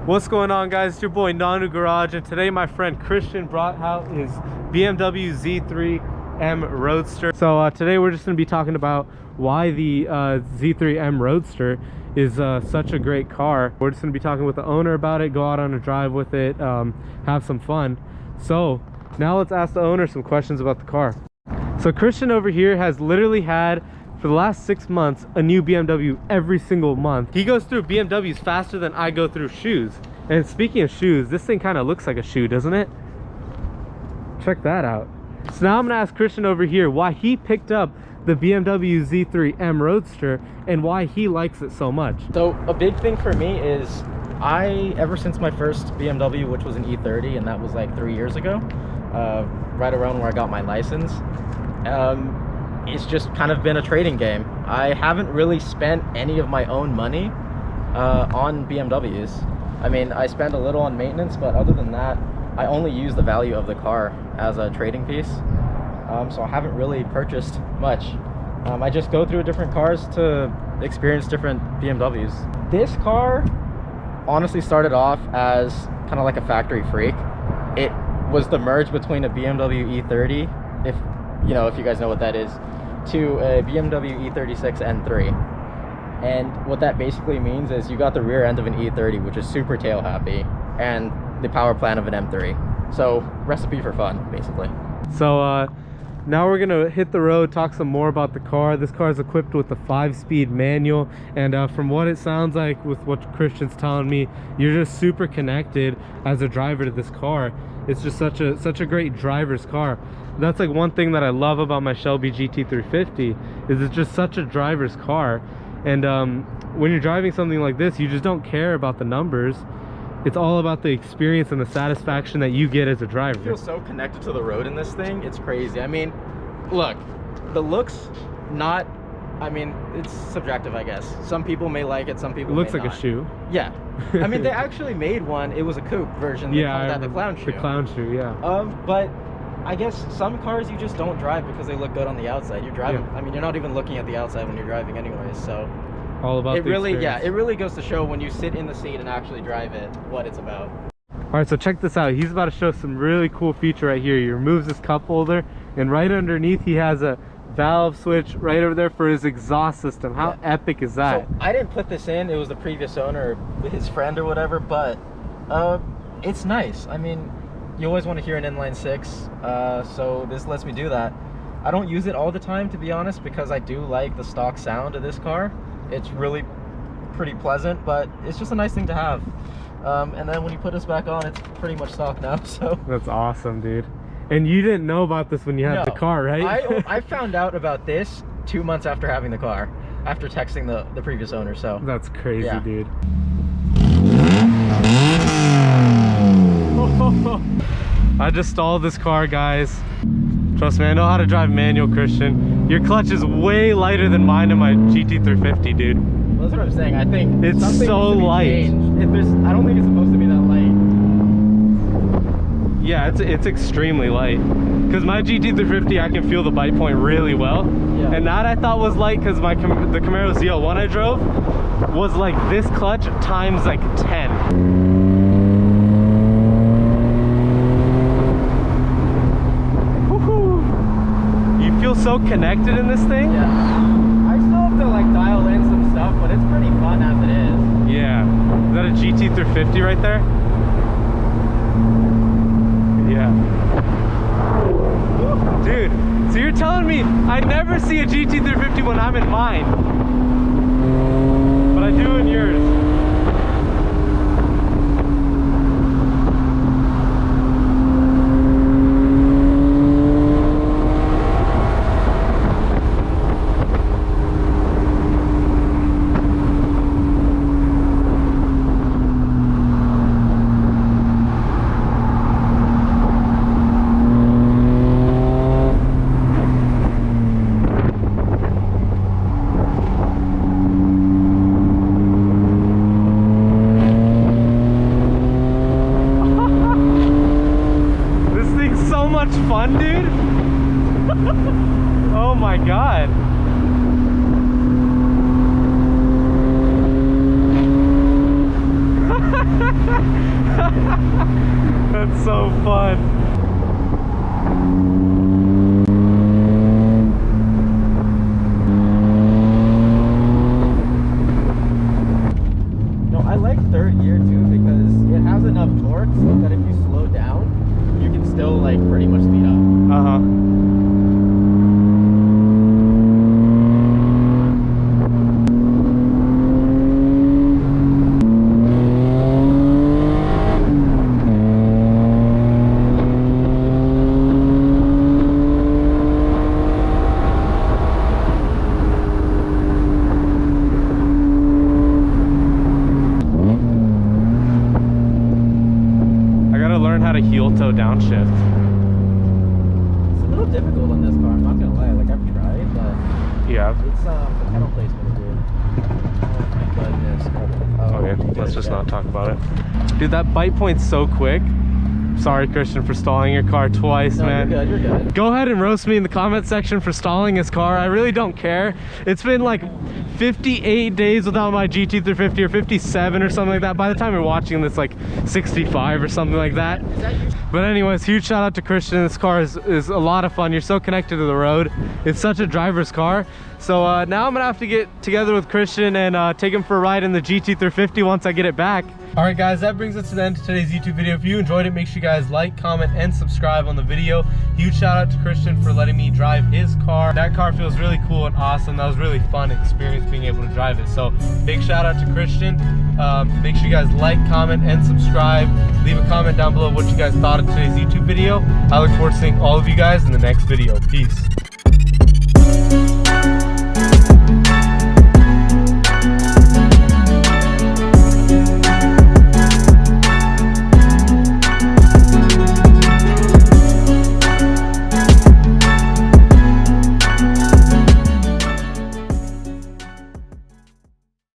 What's going on, guys? It's your boy Nanu Garage, and today my friend Christian brought out his BMW Z3 M Roadster. So today we're just going to be talking about why the Z3 M Roadster is such a great car. We're just going to be talking with the owner about it, go out on a drive with it, have some fun. So now let's ask the owner some questions about the car. So Christian over here has literally had, for the last 6 months, a new BMW every single month. He goes through BMWs faster than I go through shoes. And speaking of shoes, this thing kind of looks like a shoe, doesn't it? Check that out. So now I'm gonna ask Christian over here why he picked up the BMW Z3 M Roadster and why he likes it so much. So a big thing for me is ever since my first BMW, which was an E30, and that was like 3 years ago, right around where I got my license, it's just kind of been a trading game. I haven't really spent any of my own money on BMWs. I mean, I spend a little on maintenance, but other than that, I only use the value of the car as a trading piece. So I haven't really purchased much. I just go through different cars to experience different BMWs. This car honestly started off as kind of like a factory freak. It was the merge between a BMW E30, if you guys know what that is, to a BMW E36 N3. And what that basically means is you got the rear end of an E30, which is super tail happy, and the power plant of an M3. So recipe for fun, basically. So now we're gonna hit the road, talk some more about the car. This car is equipped with a 5-speed manual, and from what it sounds like with what Christian's telling me, you're just super connected as a driver to this car. It's just such a great driver's car. That's like one thing that I love about my Shelby Gt350 is it's just such a driver's car. And when you're driving something like this, you just don't care about the numbers. It's all about the experience and the satisfaction that you get as a driver. I feel so connected to the road in this thing. It's crazy. I mean, look, the looks, it's subjective, I guess. Some people may like it, some people may not. It looks like a shoe. Yeah. I mean, they actually made one. It was a coupe version. They called that the clown shoe. The clown shoe, yeah. But I guess some cars you just don't drive because they look good on the outside. You're driving, I mean, you're not even looking at the outside when you're driving anyways, so all about the experience. Yeah, it really goes to show when you sit in the seat and actually drive it what it's about. All right, so check this out. He's about to show some really cool feature right here. He removes this cup holder, and right underneath he has a valve switch right over there for his exhaust system. How epic is that? So I didn't put this in. It was the previous owner, his friend or whatever, but it's nice. I mean, you always want to hear an inline 6, so this lets me do that. I don't use it all the time, to be honest, because I do like the stock sound of this car. It's really pretty pleasant, but it's just a nice thing to have. And then when you put this back on, it's pretty much stock now. So that's awesome, dude. And you didn't know about this when you had the car, right? I found out about this 2 months after having the car, after texting the previous owner. So that's crazy, dude. I just stalled this car, guys. Trust me, I know how to drive manual, Christian. Your clutch is way lighter than mine in my Gt350, dude. Well, that's what I'm saying. I think it's so light. I don't think it's supposed to be that light. Yeah, it's extremely light. Because my Gt350, I can feel the bite point really well. Yeah. And that I thought was light because the Camaro ZL1 I drove was like this clutch times like 10. Feel so connected in this thing. Yeah, I still have to like dial in some stuff, but it's pretty fun as it is. Yeah. Is that a Gt350 right there? Yeah. Dude, so you're telling me I never see a Gt350 when I'm in mine, but I do in yours. Fun, dude. Oh my god. That's so fun. No, I like third gear too because it has enough torque so that if you slow down, you can still like pretty much speed up. How to heel toe downshift. It's a little difficult on this car, I'm not gonna lie. Like I've tried, but yeah, it's the pedal placement, dude. Oh my goodness. Okay, let's just not talk about it. Dude, that bite point's so quick. Sorry, Christian, for stalling your car twice, man. You're good, you're good. Go ahead and roast me in the comment section for stalling his car. I really don't care. It's been like 58 days without my GT350 or 57 or something like that. By the time you're watching this, like 65 or something like that. But anyways, huge shout out to Christian. This car is a lot of fun. You're so connected to the road. It's such a driver's car. So now I'm gonna have to get together with Christian and take him for a ride in the GT350 once I get it back. All right, guys, that brings us to the end of today's YouTube video. If you enjoyed it, make sure you guys like, comment, and subscribe on the video. Huge shout out to Christian for letting me drive his car. That car feels really cool and awesome. That was a really fun experience being able to drive it. So big shout out to Christian. Make sure you guys like, comment, and subscribe. Leave a comment down below what you guys thought of today's YouTube video. I look forward to seeing all of you guys in the next video. Peace.